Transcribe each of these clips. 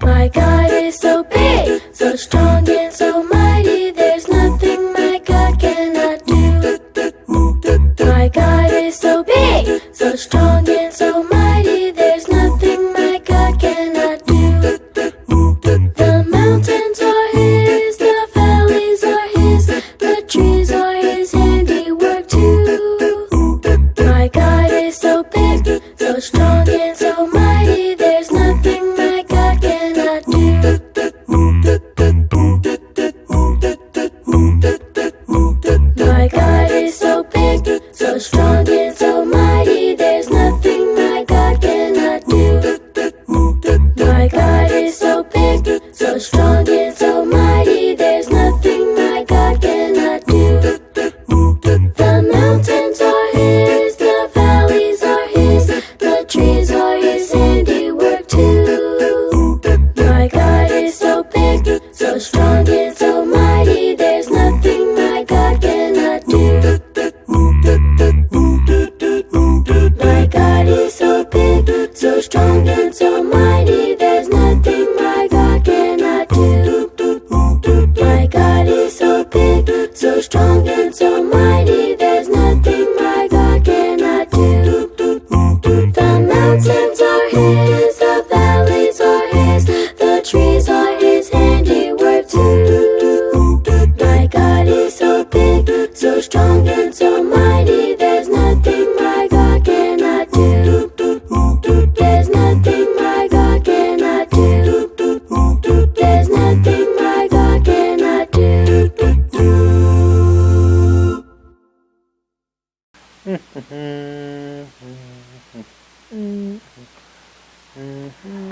My God is so big, so strong and so mighty, there's nothing my God cannot do. My God is so big, so strong and so mighty, there's nothing my God cannot do. The mountains are His, the valleys are His, the trees are His handiwork too. My God is so big, so strong and so mighty, there's nothing my God cannot do. My God is so big, so strong and so mighty, there's nothing my God cannot do. My God is so big, so strong and so mighty, there's nothing my God cannot do. The mountains are His, the valleys are His, the trees are His handiwork too. My God is so big, so strong and so mighty, there's nothing my God cannot do. My God is so big, so strong and so mighty, there's nothing my God cannot do. My God is so big, so strong and so mighty, there's nothing my God cannot do. The mountains are His, the valleys are His, the trees are His handiwork too. My God is so big, so strong and so mighty, there's nothing my God cannot do. There's nothing my God cannot do. There's nothing my God cannot do.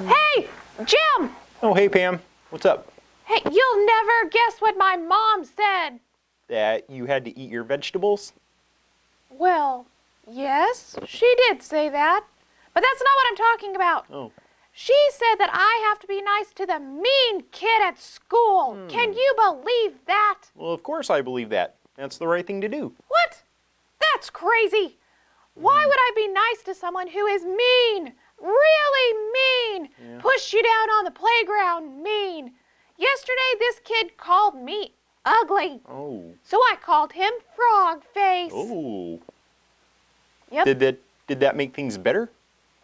Hey, Jim! Oh, hey, Pam. What's up? Hey, you'll never guess what my mom said. That you had to eat your vegetables? Well, yes, she did say that. But that's not what I'm talking about. Oh. She said that I have to be nice to the mean kid at school. Can you believe that? Well, of course I believe that. That's the right thing to do. What? That's crazy. Why would I be nice to someone who is mean? Really mean. Yeah. Push you down on the playground, mean. Yesterday, this kid called me ugly. Oh. So I called him Frog Face. Oh. Yep. Did that make things better?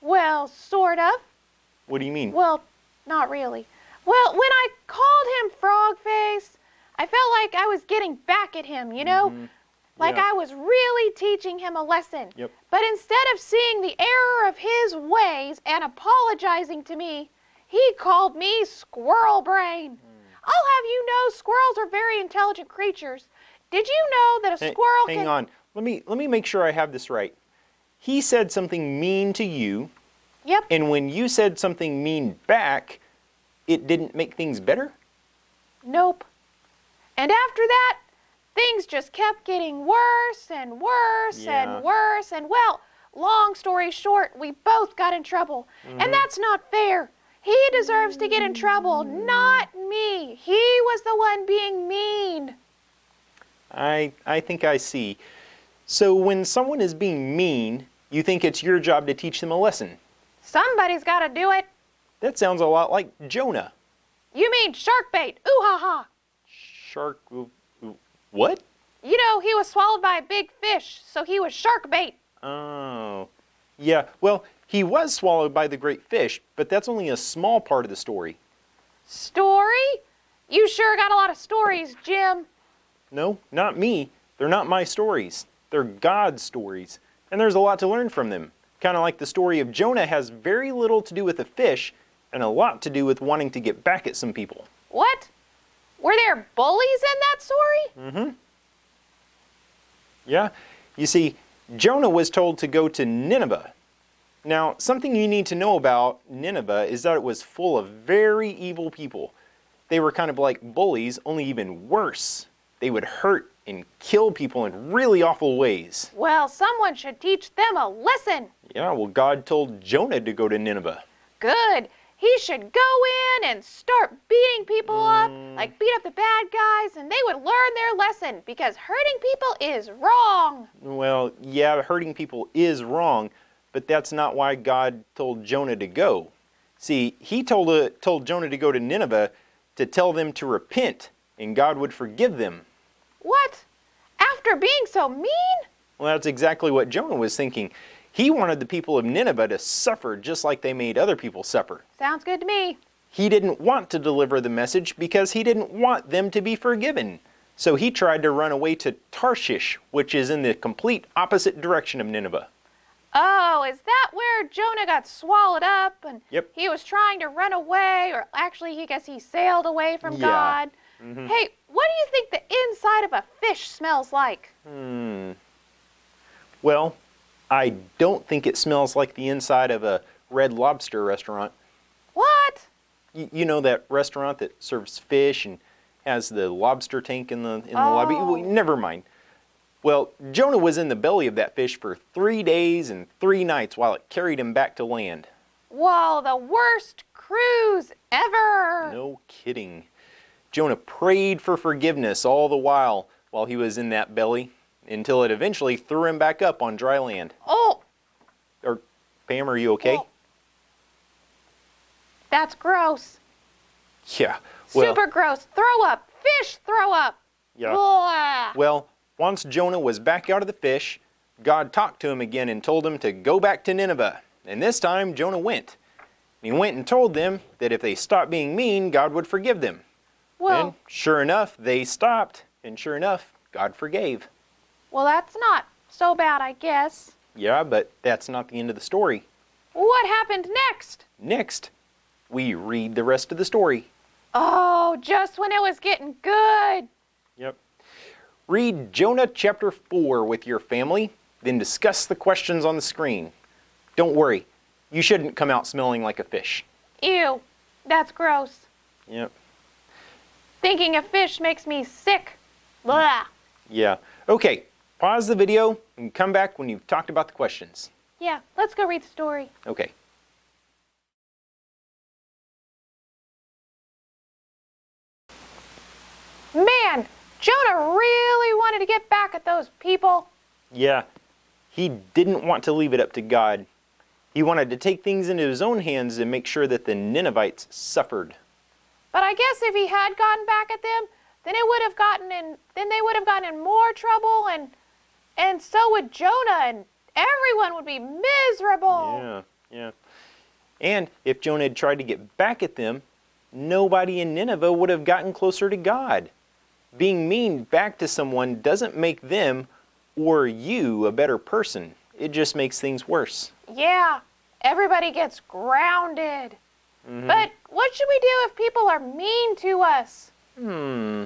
Well, sort of. What do you mean? Well, not really. Well, when I called him Frog Face, I felt like I was getting back at him, you know? Like Yeah. I was really teaching him a lesson. Yep. But instead of seeing the error of his ways and apologizing to me, he called me Squirrel Brain. I'll have you know squirrels are very intelligent creatures. Did you know that a squirrel Hang on. Let me make sure I have this right. He said something mean to you. Yep. And when you said something mean back, it didn't make things better? Nope. And after that, things just kept getting worse and worse and worse. And well, long story short, we both got in trouble. And that's not fair. He deserves to get in trouble, not me. He was the one being mean. I think I see. So when someone is being mean, you think it's your job to teach them a lesson. Somebody's got to do it. That sounds a lot like Jonah. You mean shark bait. Ooh ha ha. Shark... What? You know, he was swallowed by a big fish, so he was shark bait. Oh. Yeah, well, he was swallowed by the great fish, but that's only a small part of the story. Story? You sure got a lot of stories, Jim. No, not me. They're not my stories. They're God's stories. And there's a lot to learn from them. Kind of like the story of Jonah has very little to do with a fish and a lot to do with wanting to get back at some people. What? Were there bullies in that story? Mm-hmm. Yeah. You see, Jonah was told to go to Nineveh. Now, something you need to know about Nineveh is that it was full of very evil people. They were kind of like bullies, only even worse. They would hurt and kill people in really awful ways. Well, someone should teach them a lesson. Yeah, well, God told Jonah to go to Nineveh. Good. He should go in and start beating people up, like beat up the bad guys, and they would learn their lesson, because hurting people is wrong. Well, yeah, hurting people is wrong, but that's not why God told Jonah to go. See, he told Jonah to go to Nineveh to tell them to repent, and God would forgive them. What? After being so mean? Well, that's exactly what Jonah was thinking. He wanted the people of Nineveh to suffer just like they made other people suffer. Sounds good to me. He didn't want to deliver the message because he didn't want them to be forgiven. So he tried to run away to Tarshish, which is in the complete opposite direction of Nineveh. Oh, is that where Jonah got swallowed up and Yep. he was trying to run away, or actually, I guess he sailed away from God? Hey, what do you think the inside of a fish smells like? Well, I don't think it smells like the inside of a Red Lobster restaurant. What? You know that restaurant that serves fish and has the lobster tank in the lobby? Well, never mind. Well, Jonah was in the belly of that fish for 3 days and 3 nights while it carried him back to land. Whoa, the worst cruise ever! No kidding. Jonah prayed for forgiveness all the while he was in that belly until it eventually threw him back up on dry land. Oh! Or, Pam, are you okay? Oh. That's gross. Yeah. Well, Super gross. Throw up. Fish throw up. yeah. Blah. Well, once Jonah was back out of the fish, God talked to him again and told him to go back to Nineveh. And this time, Jonah went. He went and told them that if they stopped being mean, God would forgive them. Well, And sure enough, they stopped. And sure enough, God forgave. well, that's not so bad, I guess. Yeah, but that's not the end of the story. What happened next? Next, we read the rest of the story. Oh, just when it was getting good. Yep. Read Jonah chapter 4 with your family, then discuss the questions on the screen. Don't worry, you shouldn't come out smelling like a fish. Ew, that's gross. Yep. Thinking of fish makes me sick. Blah. Yeah. Okay, pause the video and come back when you've talked about the questions. Yeah, let's go read the story. Okay. Man, Jonah really wanted to get back at those people. Yeah, he didn't want to leave it up to God. He wanted to take things into his own hands and make sure that the Ninevites suffered. But I guess if he had gotten back at them, then they would have gotten in more trouble, and so would Jonah, and everyone would be miserable. Yeah. And if Jonah had tried to get back at them, nobody in Nineveh would have gotten closer to God. Being mean back to someone doesn't make them or you a better person. It just makes things worse. Yeah, everybody gets grounded. But what should we do if people are mean to us? You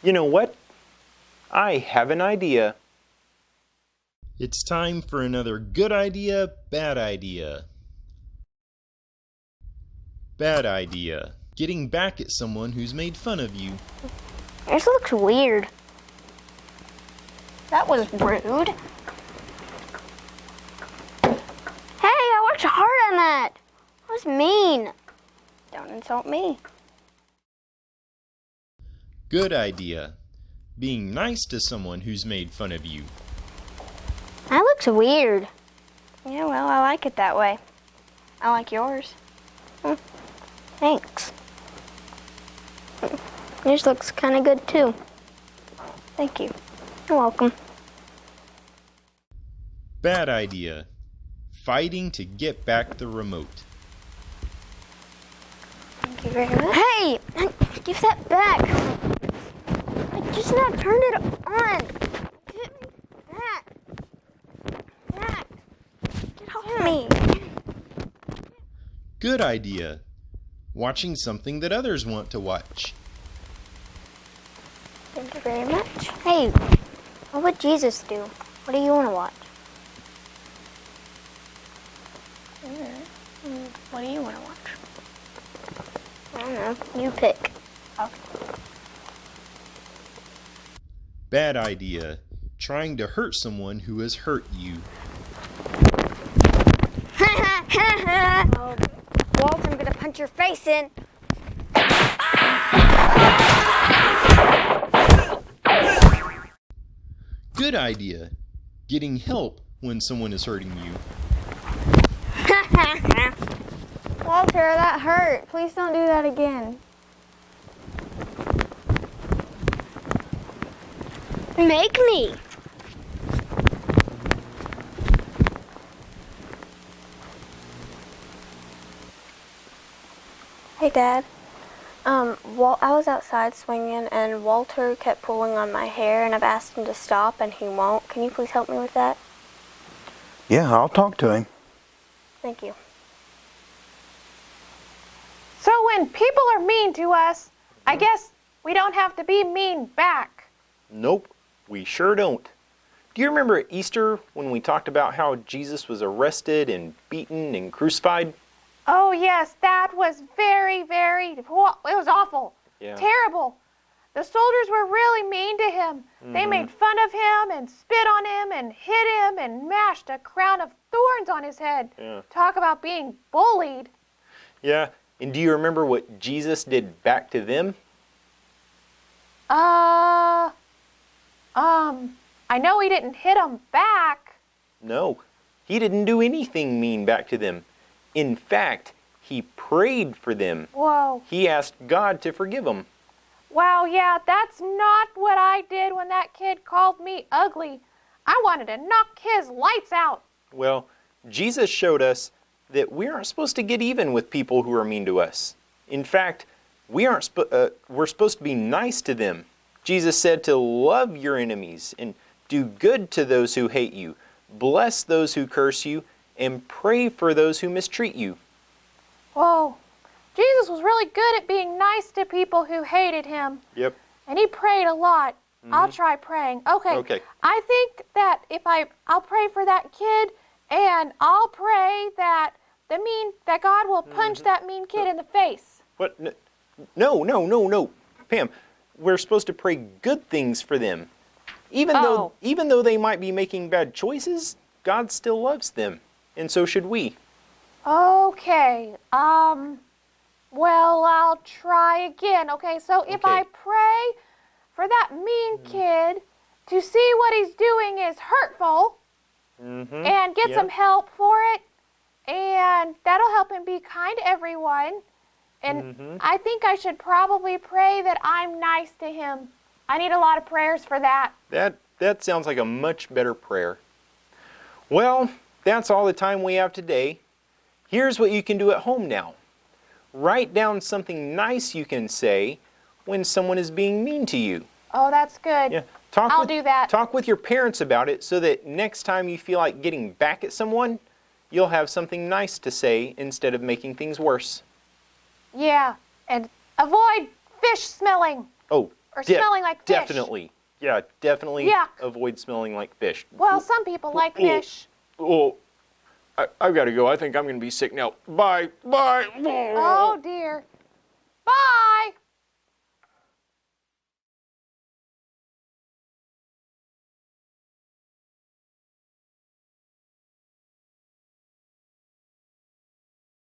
know what? I have an idea. It's time for another good idea, bad idea. Bad idea. Getting back at someone who's made fun of you. This looks weird. That was rude. Hey, I worked hard on that. That was mean. Don't insult me. Good idea. Being nice to someone who's made fun of you. That looks weird. Yeah, well, I like it that way. I like yours. Thanks. Yours looks kind of good, too. Thank you. You're welcome. Bad idea. Fighting to get back the remote. Thank you very much. Hey! Give that back! I just now turned it on! Give me that! That! Get off me! Good idea. Watching something that others want to watch. Thank you very much. Hey, what would Jesus do? What do you want to watch? What do you want to watch? I don't know. You pick. Okay. Bad idea. Trying to hurt someone who has hurt you. Oh, Walt, I'm gonna punch your face in. Good idea. Getting help when someone is hurting you. Walter, that hurt. Please don't do that again. Make me. Hey, Dad. I was outside swinging, and Walter kept pulling on my hair, and I've asked him to stop, and he won't. Can you please help me with that? Yeah, I'll talk to him. Thank you. So when people are mean to us, I guess we don't have to be mean back. Nope, we sure don't. Do you remember at Easter when we talked about how Jesus was arrested and beaten and crucified? Oh yes, that was it was awful. Yeah. Terrible. The soldiers were really mean to him. They made fun of him and spit on him and hit him and mashed a crown of thorns on his head. Yeah. Talk about being bullied. Yeah, and do you remember what Jesus did back to them? I know he didn't hit them back. No, he didn't do anything mean back to them. In fact, he prayed for them. Whoa. He asked God to forgive them. Wow, yeah, that's not what I did when that kid called me ugly. I wanted to knock his lights out. Well, Jesus showed us that we aren't supposed to get even with people who are mean to us. In fact, we're supposed to be nice to them. Jesus said to love your enemies and do good to those who hate you, bless those who curse you, and pray for those who mistreat you. Whoa. Jesus was really good at being nice to people who hated him. Yep. And he prayed a lot. I'll try praying. Okay. I think that I'll pray for that kid, and I'll pray that that God will punch that mean kid in the face. What? No. Pam, we're supposed to pray good things for them. Even though they might be making bad choices, God still loves them, and so should we. Okay. Well, I'll try again. Okay, so if I pray for that mean kid to see what he's doing is hurtful and get some help for it, and that'll help him be kind to everyone. And I think I should probably pray that I'm nice to him. I need a lot of prayers for that. That sounds like a much better prayer. Well, that's all the time we have today. Here's what you can do at home now. Write down something nice you can say when someone is being mean to you. Oh, that's good. Yeah. I'll do that. Talk with your parents about it so that next time you feel like getting back at someone, you'll have something nice to say instead of making things worse. Yeah, and avoid fish smelling. Oh, or smelling like fish. Definitely. Yeah, definitely avoid smelling like fish. Well, some people like fish. I've got to go. I think I'm going to be sick now. Bye. Oh, dear. Bye.